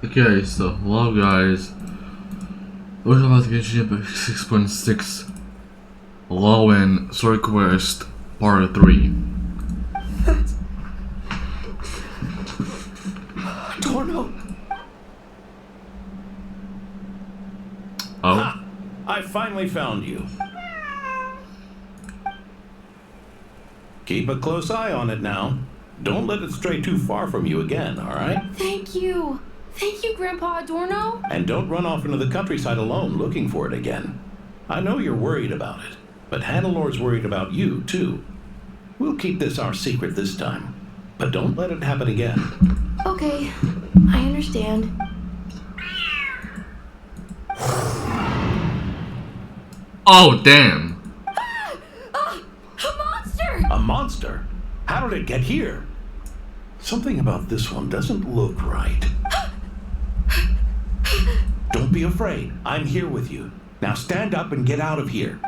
Okay, so hello guys. Welcome back to genshin 6.6 Lohen Story Quest Part 3. Torno! Oh? Ha! I finally found you. Keep a close eye on it now. Don't let it stray too far from you again, alright? Thank you. Thank you, Grandpa Adorno. And don't run off into the countryside alone looking for it again. I know you're worried about it, but Hannelor's worried about you, too. We'll keep this our secret this time, but don't let it happen again. Okay, I understand. Oh, damn. A monster! A monster? How did it get here? Something about this one doesn't look right. Don't be afraid. I'm here with you. Now stand up and get out of here.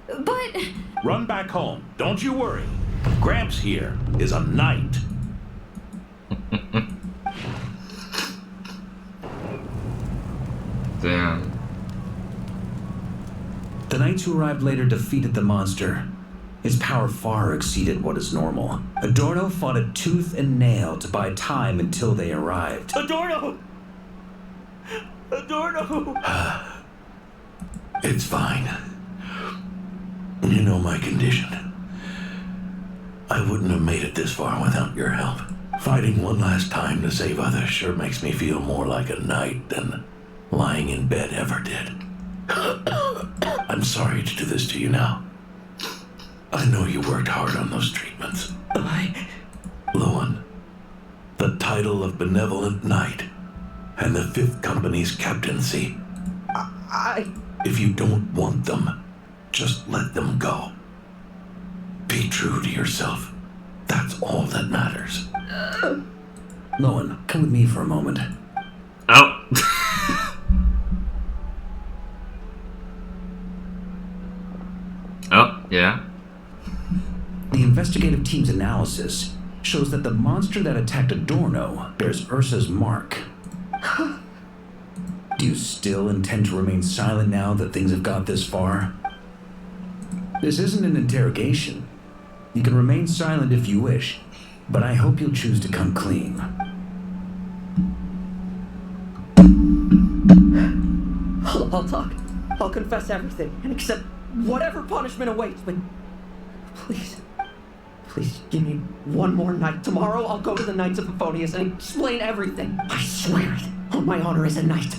But... Run back home. Don't you worry. Gramps here is a knight. Damn. The knights who arrived later defeated the monster. His power far exceeded what is normal. Adorno fought it tooth and nail to buy time until they arrived. Adorno! Adorno! It's fine. You know my condition. I wouldn't have made it this far without your help. Fighting one last time to save others sure makes me feel more like a knight than lying in bed ever did. I'm sorry to do this to you now. I know you worked hard on those treatments. Lohen, the title of Benevolent Knight and the 5th Company's captaincy. If you don't want them, just let them go. Be true to yourself. That's all that matters. Lohen, come with me for a moment. Oh. Oh, yeah. The investigative team's analysis shows that the monster that attacked Adorno bears Ursa's mark. Do you still intend to remain silent now that things have got this far? This isn't an interrogation. You can remain silent if you wish, but I hope you'll choose to come clean. I'll talk. I'll confess everything and accept whatever punishment awaits, but please give me one more night. Tomorrow I'll go to the Knights of Euphonius and explain everything. I swear it on my honor as a knight.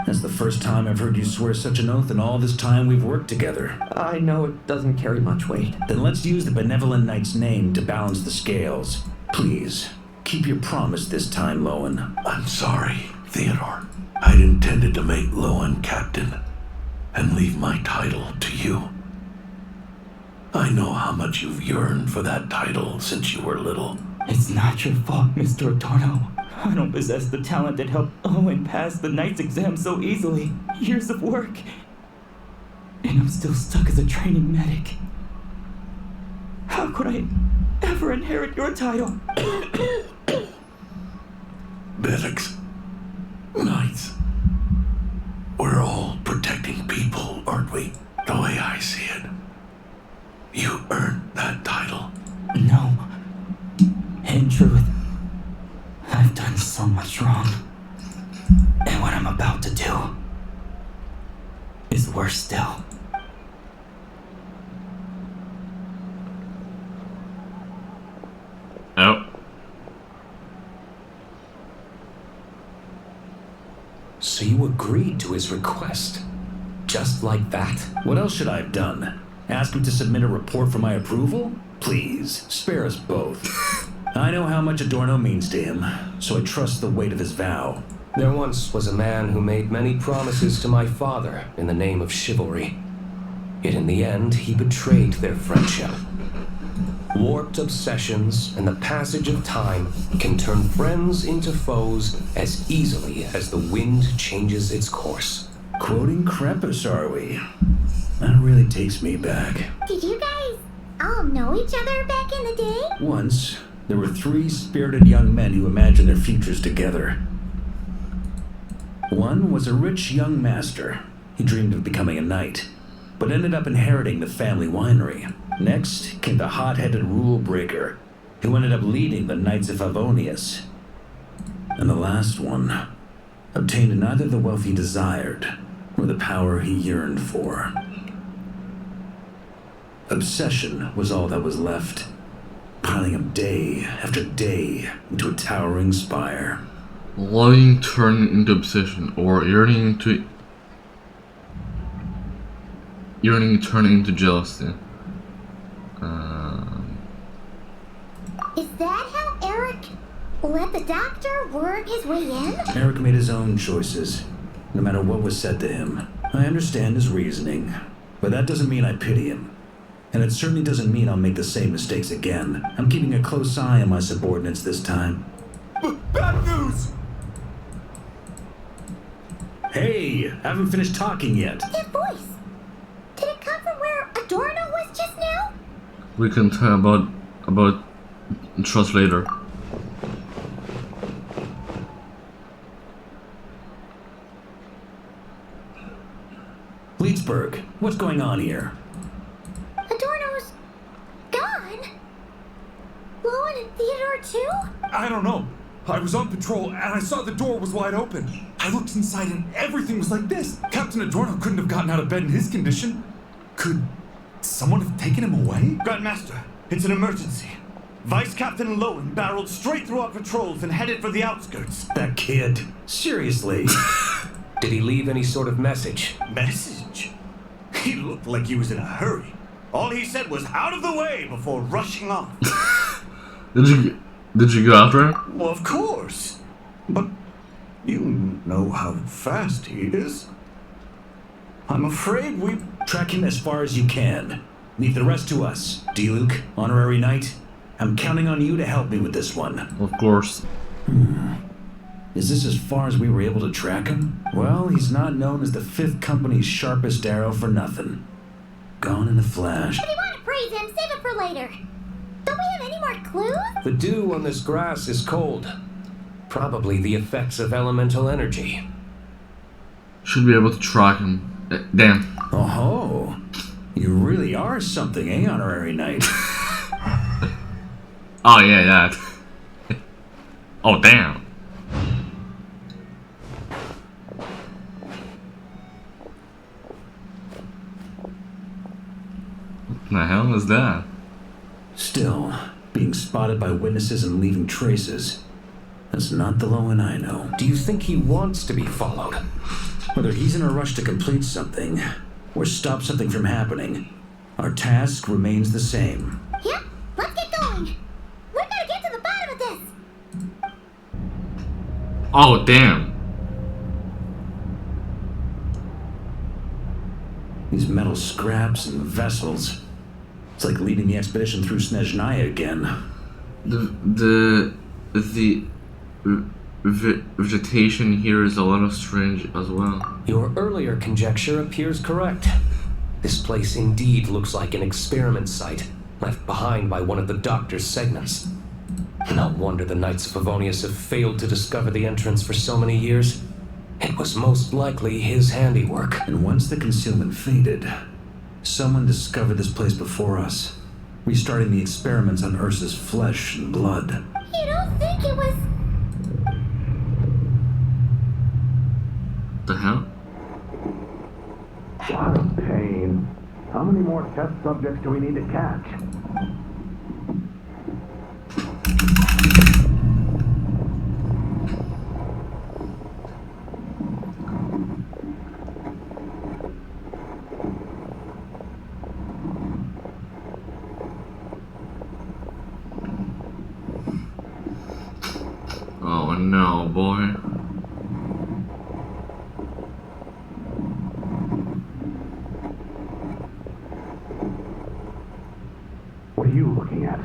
That's the first time I've heard you swear such an oath in all this time we've worked together. I know it doesn't carry much weight. Then let's use the Benevolent Knight's name to balance the scales. Please, keep your promise this time, Lohen. I'm sorry, Theodore. I'd intended to make Lohen captain and leave my title to you. I know how much you've yearned for that title since you were little. It's not your fault, Mr. Adorno. I don't possess the talent that helped Owen pass the knight's exam so easily. Years of work. And I'm still stuck as a training medic. How could I ever inherit your title? Medics, knights, we're all protecting people, aren't we? The way I see it. You earned that title. No. In truth, I've done so much wrong. And what I'm about to do is worse still. Oh. So you agreed to his request? Just like that? What else should I have done? Ask him to submit a report for my approval? Please, spare us both. I know how much Adorno means to him, so I trust the weight of his vow. There once was a man who made many promises to my father in the name of chivalry. Yet in the end, he betrayed their friendship. Warped obsessions and the passage of time can turn friends into foes as easily as the wind changes its course. Quoting Krampus, are we? That really takes me back. Did you guys all know each other back in the day? Once, there were 3 spirited young men who imagined their futures together. One was a rich young master. He dreamed of becoming a knight, but ended up inheriting the family winery. Next came the hot-headed rule breaker, who ended up leading the Knights of Favonius. And the last one obtained neither the wealth he desired or the power he yearned for. Obsession was all that was left, piling up day after day into a towering spire. Loving turning into obsession, or yearning turning into jealousy. Is that how Eric let the doctor work his way in? Eric made his own choices, no matter what was said to him. I understand his reasoning, but that doesn't mean I pity him. And it certainly doesn't mean I'll make the same mistakes again. I'm keeping a close eye on my subordinates this time. Bad news! Hey, haven't finished talking yet. That voice. Did it come from where Adorno was just now? We can tell about trust later. Leedsburg, what's going on here? Adorno's gone? Lohen and Theodore too? I don't know. I was on patrol and I saw the door was wide open. I looked inside and everything was like this. Captain Adorno couldn't have gotten out of bed in his condition. Could someone have taken him away? Grandmaster, it's an emergency. Vice Captain Lohen barreled straight through our patrols and headed for the outskirts. That kid. Seriously. Did he leave any sort of message? Message? He looked like he was in a hurry. All he said was out of the way before rushing off. Did you go after him? Well, of course. But you know how fast he is. I'm afraid we... Track him as far as you can. Leave the rest to us. D-Luke, honorary knight. I'm counting on you to help me with this one. Of course. Is this as far as we were able to track him? Well, he's not known as the 5th Company's sharpest arrow for nothing. Gone in a flash. If you want to praise him, save it for later. Don't we have any more clues? The dew on this grass is cold. Probably the effects of elemental energy. Should be able to track him. Damn. Oh, you really are something, eh, honorary knight? Oh yeah, that. Oh damn. What the hell is that? Still, being spotted by witnesses and leaving traces. That's not the Lohen I know. Do you think he wants to be followed? Whether he's in a rush to complete something, or stop something from happening, our task remains the same. Yep, let's get going. We're gonna get to the bottom of this. Oh damn. These metal scraps and vessels. It's like leading the expedition through Snezhnaya again. The vegetation here is a little strange as well. Your earlier conjecture appears correct. This place indeed looks like an experiment site, left behind by one of the Doctor's segments. No wonder the Knights of Favonius have failed to discover the entrance for so many years. It was most likely his handiwork. And once the concealment faded, someone discovered this place before us, restarting the experiments on Ursa's flesh and blood. You don't think it was... The hell? What a pain. How many more test subjects do we need to catch? Oh no, boy. What are you looking at?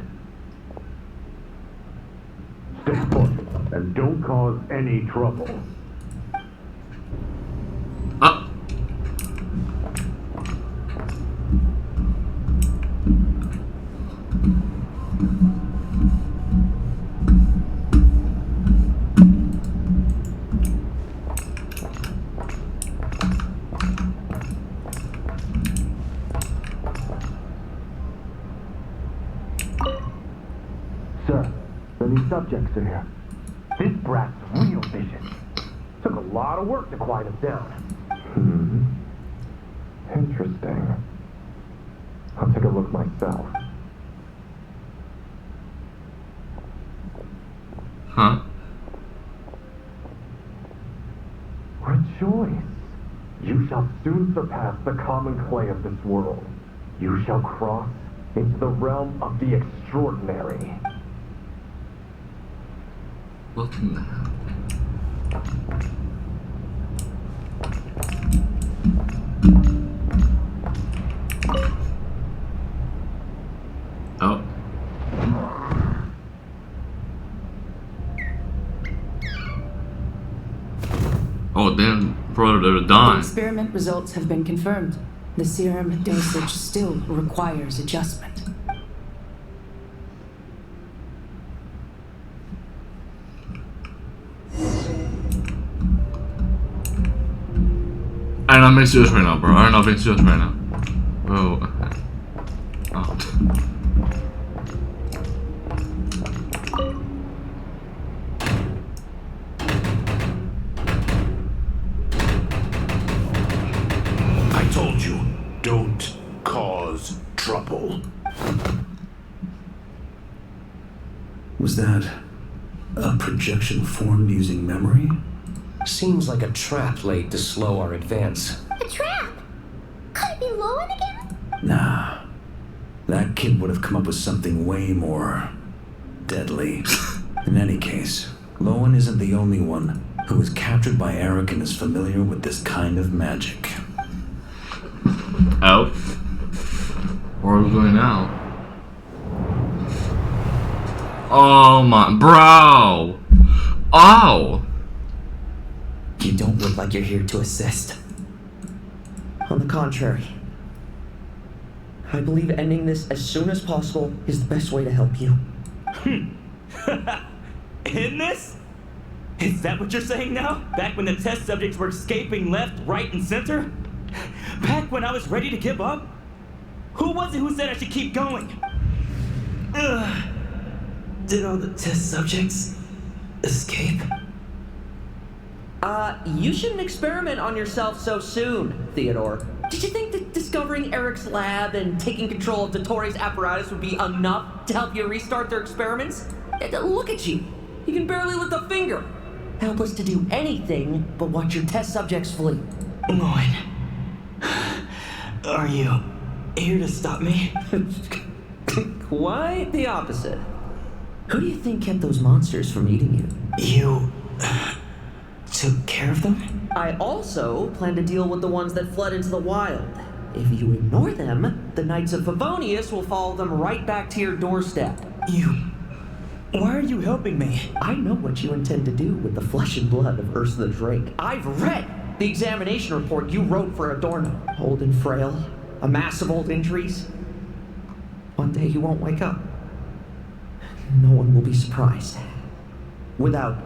Stay put and don't cause any trouble. Ah. subjects are here. This brat's real vicious. Took a lot of work to quiet him down. Interesting. I'll take a look myself. Huh? Rejoice. You shall soon surpass the common clay of this world. You shall cross into the realm of the extraordinary. What in the hell? Oh. Oh, damn, brother, they're The dying. experiment results have been confirmed. The serum dosage still requires adjustment. I'm not being serious right now, bro. I'm not being serious right now. Oh. Oh. I told you, don't cause trouble. Was that a projection formed using memory? Seems like a trap laid to slow our advance. A trap? Could it be Lohen again? Nah. That kid would have come up with something way more deadly. In any case, Lohen isn't the only one who was captured by Eric and is familiar with this kind of magic. Oh. Where are we going now? Oh my, bro! Oh! You don't look like you're here to assist. On the contrary, I believe ending this as soon as possible is the best way to help you. In this? Is that what you're saying now? Back when the test subjects were escaping left, right, and center? Back when I was ready to give up? Who was it who said I should keep going? Ugh. Did all the test subjects escape? You shouldn't experiment on yourself so soon, Theodore. Did you think that discovering Eric's lab and taking control of Dottore apparatus would be enough to help you restart their experiments? Look at you. You can barely lift a finger. Helpless to do anything but watch your test subjects flee. Lohen, are you here to stop me? Quite the opposite. Who do you think kept those monsters from eating you? You took care of them? I also plan to deal with the ones that fled into the wild. If you ignore them, the Knights of Favonius will follow them right back to your doorstep. Why are you helping me? I know what you intend to do with the flesh and blood of Ursa the Drake. I've read the examination report you wrote for Adorno. Old and frail, a mass of old injuries. One day you won't wake up. No one will be surprised. Without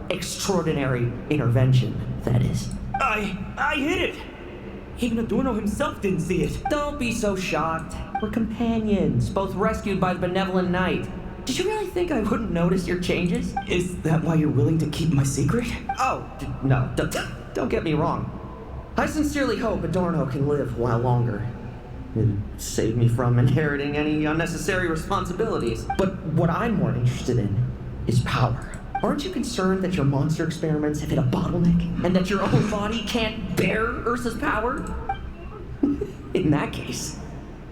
extraordinary intervention, that is. I hid it! Even Adorno himself didn't see it. Don't be so shocked. We're companions, both rescued by the benevolent knight. Did you really think I wouldn't notice your changes? Is that why you're willing to keep my secret? Oh, no, don't get me wrong. I sincerely hope Adorno can live a while longer. It'd save me from inheriting any unnecessary responsibilities. But what I'm more interested in is power. Aren't you concerned that your monster experiments have hit a bottleneck and that your own body can't bear Ursa's power? In that case,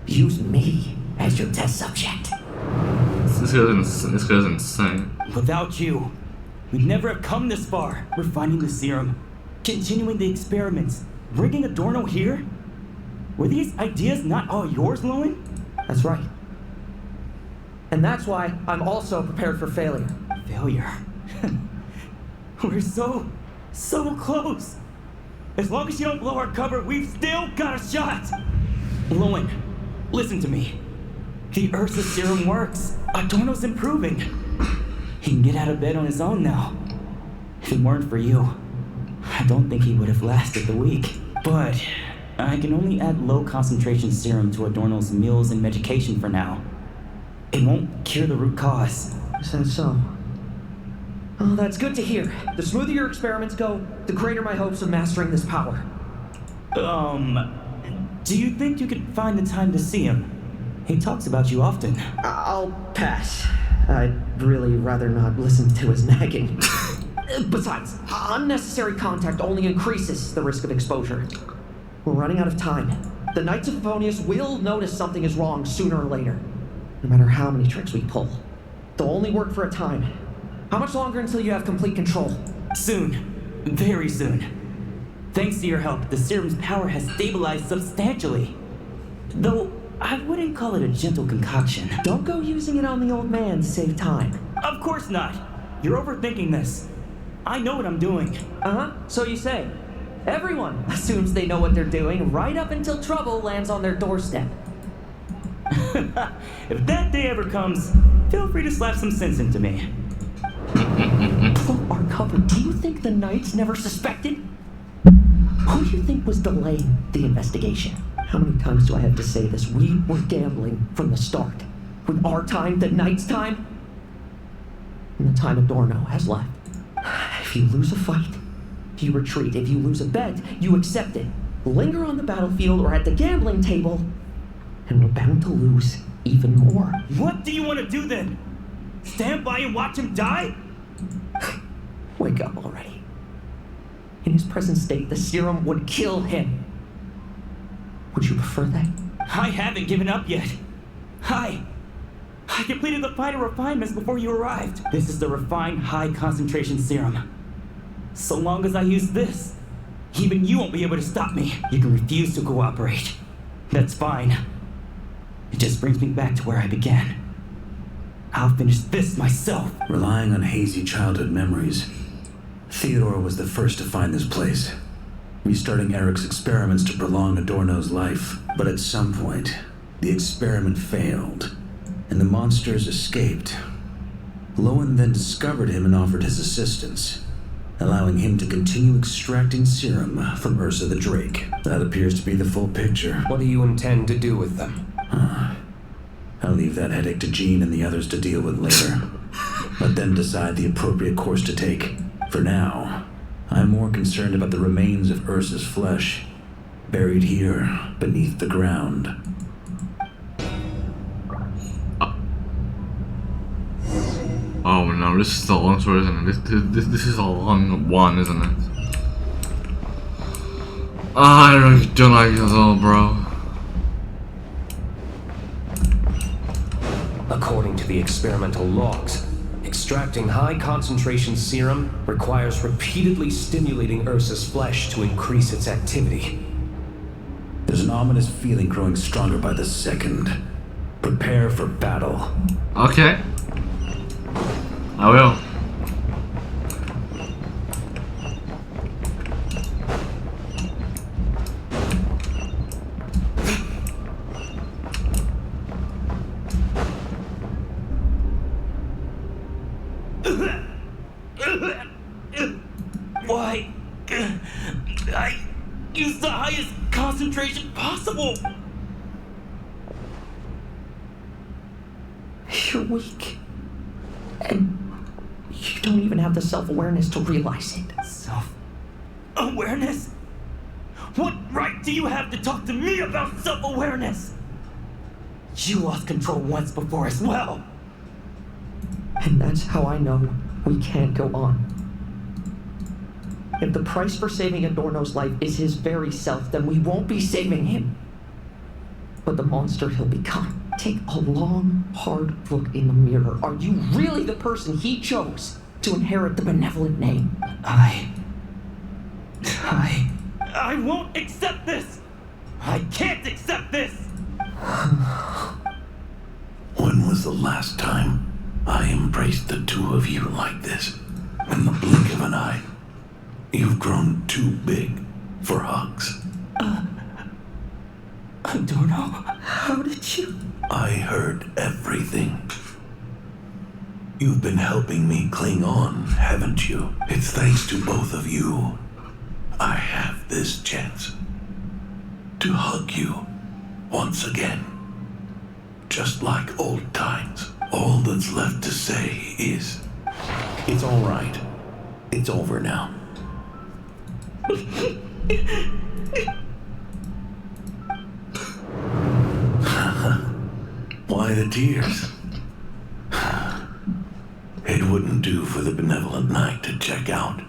use me as your test subject. This guy's insane. Without you, we'd never have come this far. Refining the serum, continuing the experiments, bringing Adorno here. Were these ideas not all yours, Lohen? That's right. And that's why I'm also prepared for failure. Failure? We're so close. As long as you don't blow our cover, we've still got a shot. Lohen, listen to me. The Ursa serum works. Adorno's improving. He can get out of bed on his own now. If it weren't for you, I don't think he would have lasted the week. But I can only add low concentration serum to Adorno's meals and medication for now. It won't cure the root cause. Is that so? Oh, that's good to hear. The smoother your experiments go, the greater my hopes of mastering this power. Do you think you could find the time to see him? He talks about you often. I'll pass. I'd really rather not listen to his nagging. Besides, unnecessary contact only increases the risk of exposure. We're running out of time. The Knights of Favonius will notice something is wrong sooner or later, no matter how many tricks we pull. They'll only work for a time. How much longer until you have complete control? Soon. Very soon. Thanks to your help, the serum's power has stabilized substantially. Though, I wouldn't call it a gentle concoction. Don't go using it on the old man to save time. Of course not. You're overthinking this. I know what I'm doing. Uh-huh, so you say. Everyone assumes they know what they're doing right up until trouble lands on their doorstep. If that day ever comes, feel free to slap some sense into me. From our cover, do you think the Knights never suspected? Who do you think was delaying the investigation? How many times do I have to say this? We were gambling from the start. With our time, the Knights' time, and the time Adorno has left. If you lose a fight, you retreat. If you lose a bet, you accept it. Linger on the battlefield or at the gambling table, and we're bound to lose even more. What do you want to do then? Stand by and watch him die? Wake up already. In his present state, the serum would kill him. Would you prefer that? I haven't given up yet. I completed the final refinements before you arrived. This is the refined high concentration serum. So long as I use this, even you won't be able to stop me. You can refuse to cooperate. That's fine. It just brings me back to where I began. I'll finish this myself. Relying on hazy childhood memories, Theodore was the first to find this place, restarting Eric's experiments to prolong Adorno's life. But at some point, the experiment failed, and the monsters escaped. Lohen then discovered him and offered his assistance, allowing him to continue extracting serum from Ursa the Drake. That appears to be the full picture. What do you intend to do with them? I'll leave that headache to Jean and the others to deal with later. Let them decide the appropriate course to take. For now, I'm more concerned about the remains of Ursa's flesh, buried here beneath the ground. Oh no, this is a long story, isn't it? This is a long one, isn't it? I don't like this at all, bro. According to the experimental logs, extracting high concentration serum requires repeatedly stimulating Ursa's flesh to increase its activity. There's an ominous feeling growing stronger by the second. Prepare for battle. Okay. I will. Why? I used the highest concentration possible. You're weak. And you don't even have the self-awareness to realize it. Self-awareness? What right do you have to talk to me about self-awareness? You lost control once before as well. And that's how I know we can't go on. If the price for saving Adorno's life is his very self, then we won't be saving him, but the monster he'll become. Take a long, hard look in the mirror. Are you really the person he chose to inherit the benevolent name? I won't accept this! I can't accept this! When was the last time I embraced the two of you like this? In the blink of an eye. You've grown too big for hugs. Adorno? How did you? I heard everything. You've been helping me cling on, haven't you? It's thanks to both of you I have this chance to hug you once again. Just like old times. All that's left to say is It's all right. It's over now. Why the tears? It wouldn't do for the benevolent knight to check out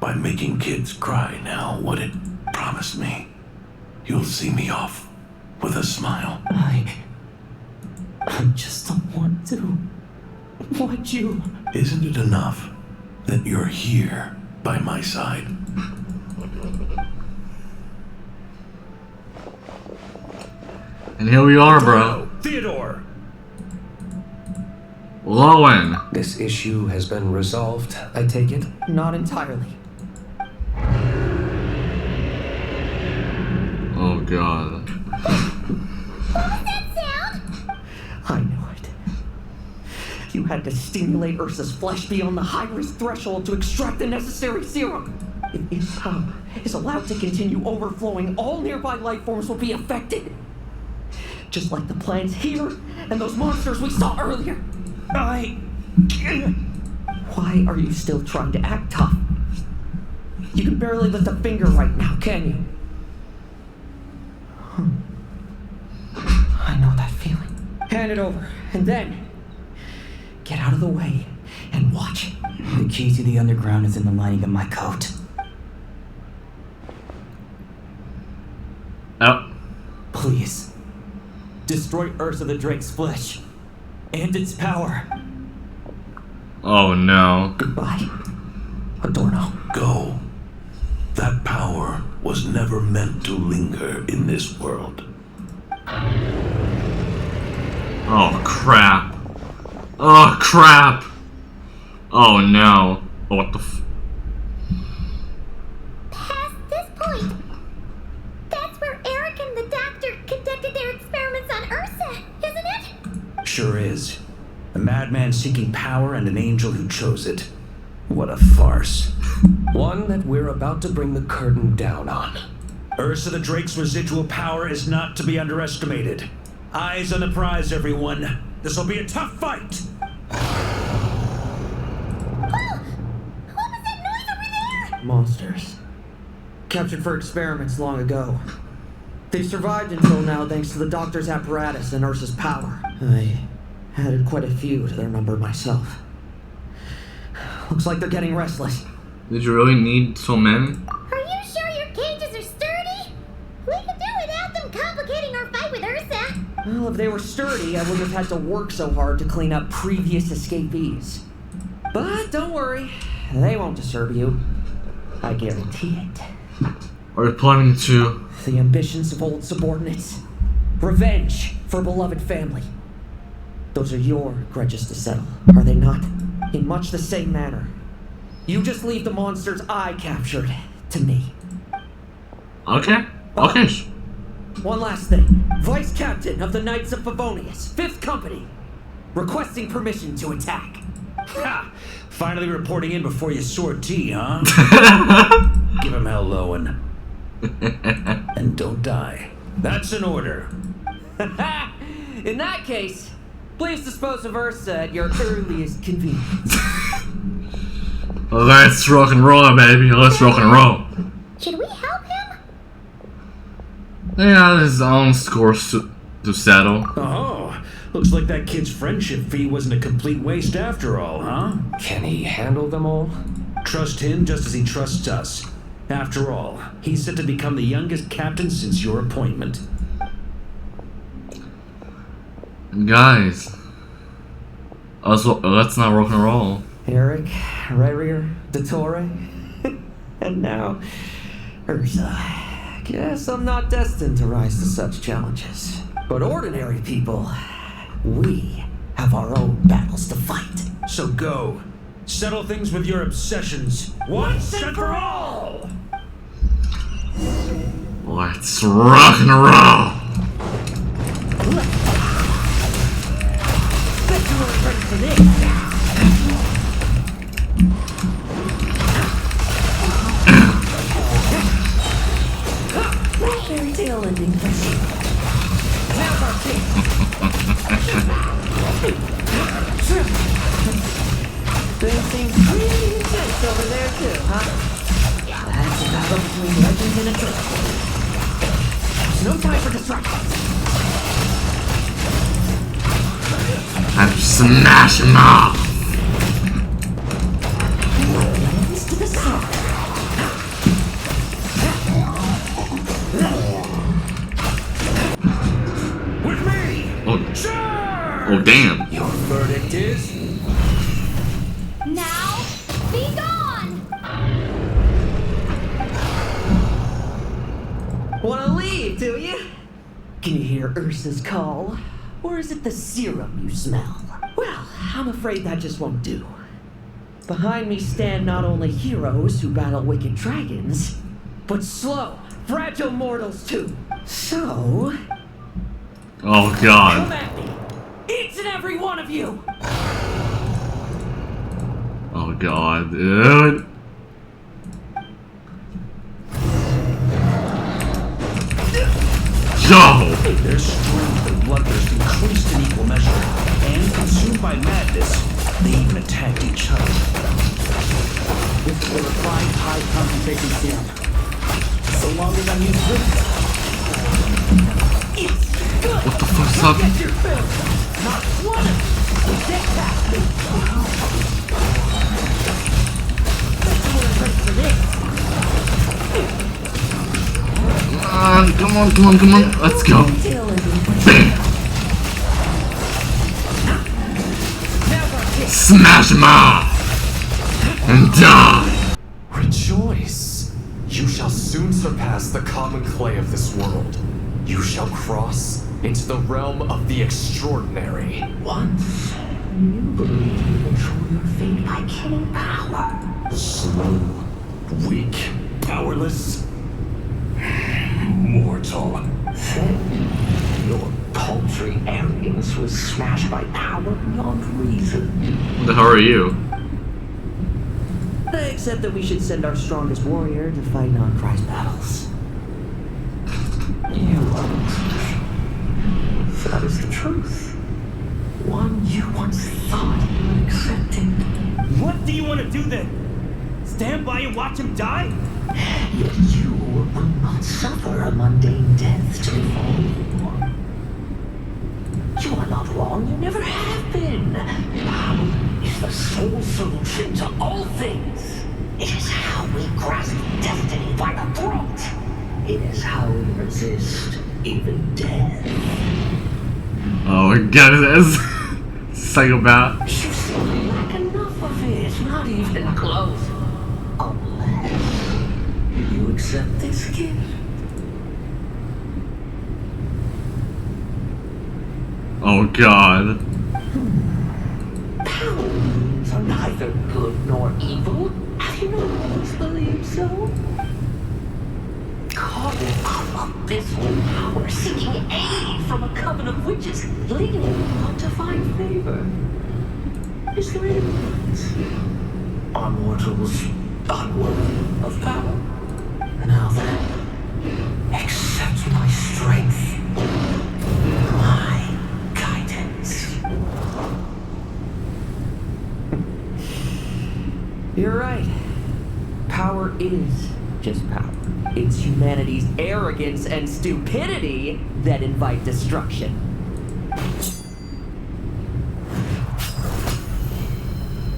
by making kids cry now, would it? Promise me you'll see me off with a smile. I just don't want to. Want you. Isn't it enough that you're here by my side? And here we are, bro. Theodore! Lohen. This issue has been resolved, I take it? Not entirely. Oh god. What was that sound? I knew it. You had to stimulate Ursa's flesh beyond the high-risk threshold to extract the necessary serum. If its power is allowed to continue overflowing, all nearby life forms will be affected. Just like the plants here and those monsters we saw earlier. Why are you still trying to act tough? You can barely lift a finger right now, can you? I know that feeling. Hand it over, and then get out of the way and watch. The key to the underground is in the lining of my coat. Oh. Please. Destroy Ursa the Drake's flesh. And its power. Oh no. Goodbye, Adorno. Go. That power was never meant to linger in this world. Oh crap. Oh crap. Oh no. Oh, what the Past this point. That's where Eric and the doctor conducted their experiments on Ursa, isn't it? Sure is. A madman seeking power and an angel who chose it. What a farce. One that we're about to bring the curtain down on. Ursa the Drake's residual power is not to be underestimated. Eyes on the prize, everyone. This'll be a tough fight! What was that noise over there? Monsters. Captured for experiments long ago. They've survived until now thanks to the doctor's apparatus and Ursa's power. I added quite a few to their number myself. Looks like they're getting restless. Did you really need so many? Are you sure your cages are sturdy? We could do without them complicating our fight with Ursa. Well, if they were sturdy, I wouldn't have had to work so hard to clean up previous escapees. But don't worry, they won't disturb you. I guarantee it. Are you planning to? The ambitions of old subordinates. Revenge for beloved family. Those are your grudges to settle, are they not? In much the same manner. You just leave the monsters I captured to me. Okay. Okay. One last thing. Vice Captain of the Knights of Favonius, 5th Company. Requesting permission to attack. Ha! Finally reporting in before you sortie, huh? Give him hell, Lohen. And don't die. That's an order. In that case, please dispose of Ursa at your earliest convenience. Let's rock and roll, baby. Let's rock and roll. Should we help him? Yeah, his own scores to settle. Oh, looks like that kid's friendship fee wasn't a complete waste after all, huh? Can he handle them all? Trust him just as he trusts us. After all, he's set to become the youngest captain since your appointment. Guys, let's not rock and roll. Eric, Rerir, Dottore, and now Ursa. Guess I'm not destined to rise to such challenges. But ordinary people, we have our own battles to fight. So go. Settle things with your obsessions once and for all! Let's rock and roll! Bet you weren't ready for this. Fairy tale ending. Now's our chance. Things seem minutes early. There's no time for distractions. I'm smash him off. Hands to the side. With me! Oh, Sure! oh damn. Your verdict is? Now, be gone! Wanna leave, do you? Can you hear Ursa's call? Or is it the serum you smell? Well, I'm afraid that just won't do. Behind me stand not only heroes who battle wicked dragons, but slow, fragile mortals too. So, Oh come god. at me, each and every one of you! Oh god, dude. Yo! Their strength and bloodthirst increased in equal measure, and consumed by madness, they even attacked each other. This is a refined high concentration serum. So long as I use this, It's good! What the fuck's up? Get your fill! Not one of you will get past me! That's what I'm ready for this. Come on, come on, come on. Let's go. Bam! Smash him off! And die! Rejoice! You shall soon surpass the common clay of this world. You shall cross into the realm of the extraordinary. Once, you believed you control your fate by killing power. Slow, weak, powerless, mortal. Then, your paltry arrogance was smashed by power beyond reason. What the hell are you? Except that we should send our strongest warrior to fight non-Christ battles. You aren't. That is the truth. One you once thought you accepted. what do you want to do then? Stand by and watch him die? Yet you will not suffer a mundane death to befall you. You are not wrong, you never have been. Power is the sole solution to all things. It is how we grasp destiny by the throat. It is how we resist even death. Oh my god, this psychopath. You simply lack enough of it, not even close. Unless you accept this gift. Oh god. Powers are neither good nor evil. Have you not always believed so? Calling up abysmal power, seeking aid from a coven of witches, leaning on to find favor. Is there any difference? Are mortals unworthy of power? Now then, accept my strength, my guidance. You're right. Power is just power. It's humanity's arrogance and stupidity that invite destruction.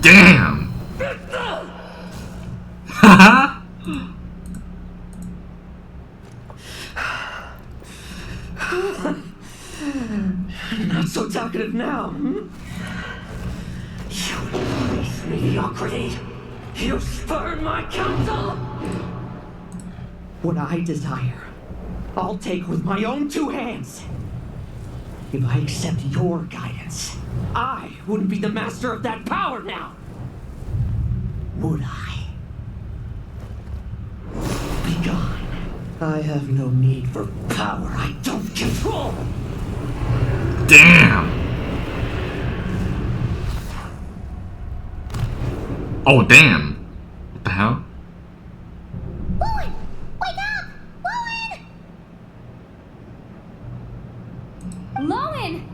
Damn! Haha! Not so talkative now. You embrace mediocrity. You spurn my counsel. What I desire, I'll take with my own two hands. If I accept your guidance, I wouldn't be the master of that power now. Would I? Be gone. I have no need for power I don't control. Damn! Oh damn! What the hell? Lohen! Wake up! Lohen! Lohen!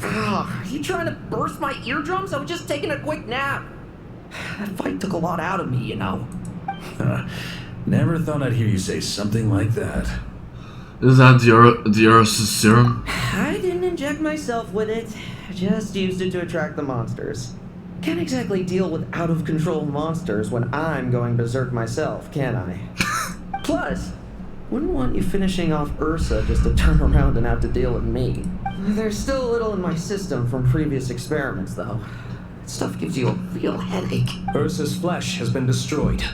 Are you trying to burst my eardrums? I was just taking a quick nap. That fight took a lot out of me, you know. Never thought I'd hear you say something like that. Is that the Ursus serum? I didn't inject myself with it. Just used it to attract the monsters. Can't exactly deal with out-of-control monsters when I'm going berserk myself, can I? Plus, wouldn't want you finishing off Ursa just to turn around and have to deal with me. There's still a little in my system from previous experiments, though. That stuff gives you a real headache. Ursa's flesh has been destroyed.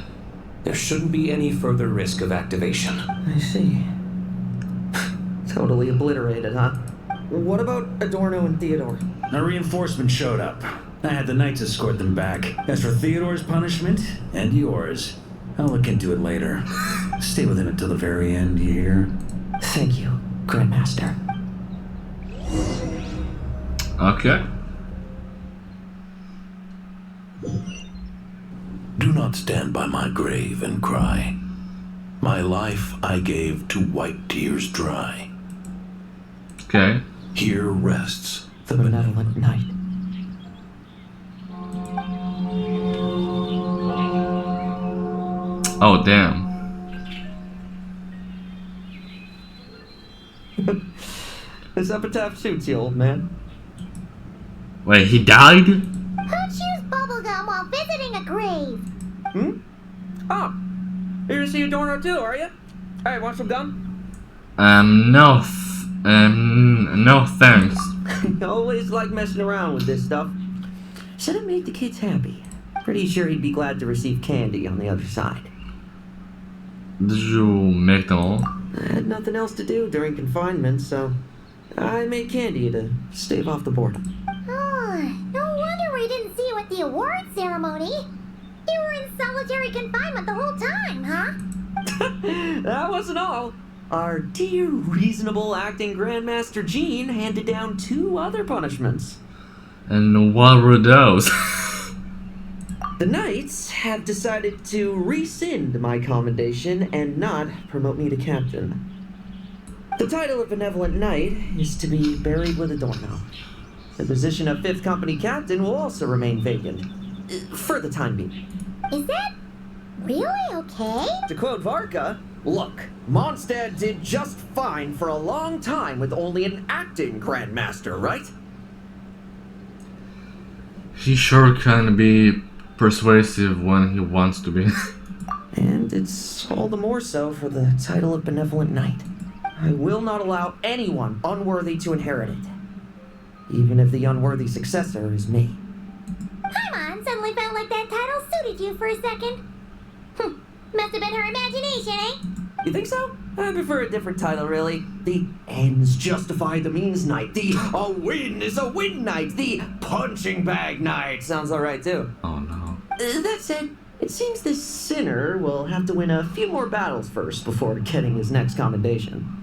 There shouldn't be any further risk of activation. I see. Totally obliterated, huh? What about Adorno and Theodore? A reinforcement showed up. I had the Knights escort them back. As for Theodore's punishment, and yours, I'll look into it later. Stay with him until the very end, you hear? Thank you, Grandmaster. Okay. Do not stand by my grave and cry. My life I gave to wipe tears dry. Okay. Here rests The benevolent knight. Oh, damn. This epitaph suits you, old man. Wait, he died? Who chews bubblegum while visiting a grave? Oh, you're to see Adorno too, are you? Hey, want some gum? No, no thanks. Always like messing around with this stuff. Said it made the kids happy. Pretty sure he'd be glad to receive candy on the other side. Did you make them all? I had nothing else to do during confinement, so I made candy to stave off the boredom. Oh, no wonder we didn't see you at the award ceremony. You were in solitary confinement the whole time, huh? That wasn't all. Our dear, reasonable acting Grandmaster Jean handed down 2 other punishments. And what were those? The Knights have decided to rescind my commendation and not promote me to captain. The title of Benevolent Knight is to be buried with Adorno. The position of 5th Company Captain will also remain vacant. For the time being. Is that really okay? To quote Varka, look, Mondstadt did just fine for a long time with only an acting Grandmaster, right? He sure can be persuasive when he wants to be. And it's all the more so for the title of Benevolent Knight. I will not allow anyone unworthy to inherit it. Even if the unworthy successor is me. Paimon suddenly felt like that title suited you for a second. Must have been her imagination, eh? You think so? I prefer a different title, really. The ends justify the means knight. The a win is a win knight. The punching bag knight. Sounds alright, too. Oh no. That said, it seems this sinner will have to win a few more battles first before getting his next commendation.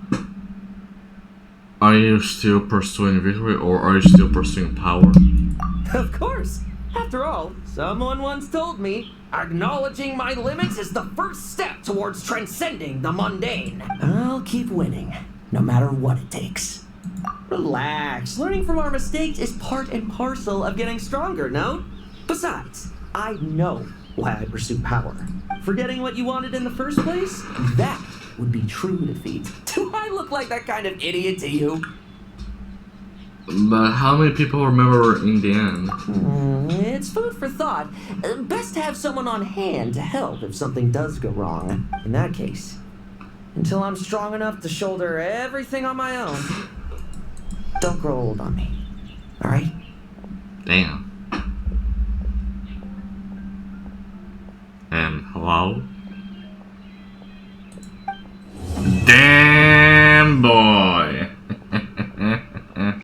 Are you still pursuing victory or are you still pursuing power? Of course. After all, someone once told me, acknowledging my limits is the first step towards transcending the mundane. I'll keep winning, no matter what it takes. Relax. Learning from our mistakes is part and parcel of getting stronger, no? Besides, I know why I pursue power. Forgetting what you wanted in the first place? That would be true defeat. Do I look like that kind of idiot to you? But how many people remember in the end? It's food for thought. Best to have someone on hand to help if something does go wrong. In that case, until I'm strong enough to shoulder everything on my own, don't grow old on me. Alright? Damn. Hello? Damn!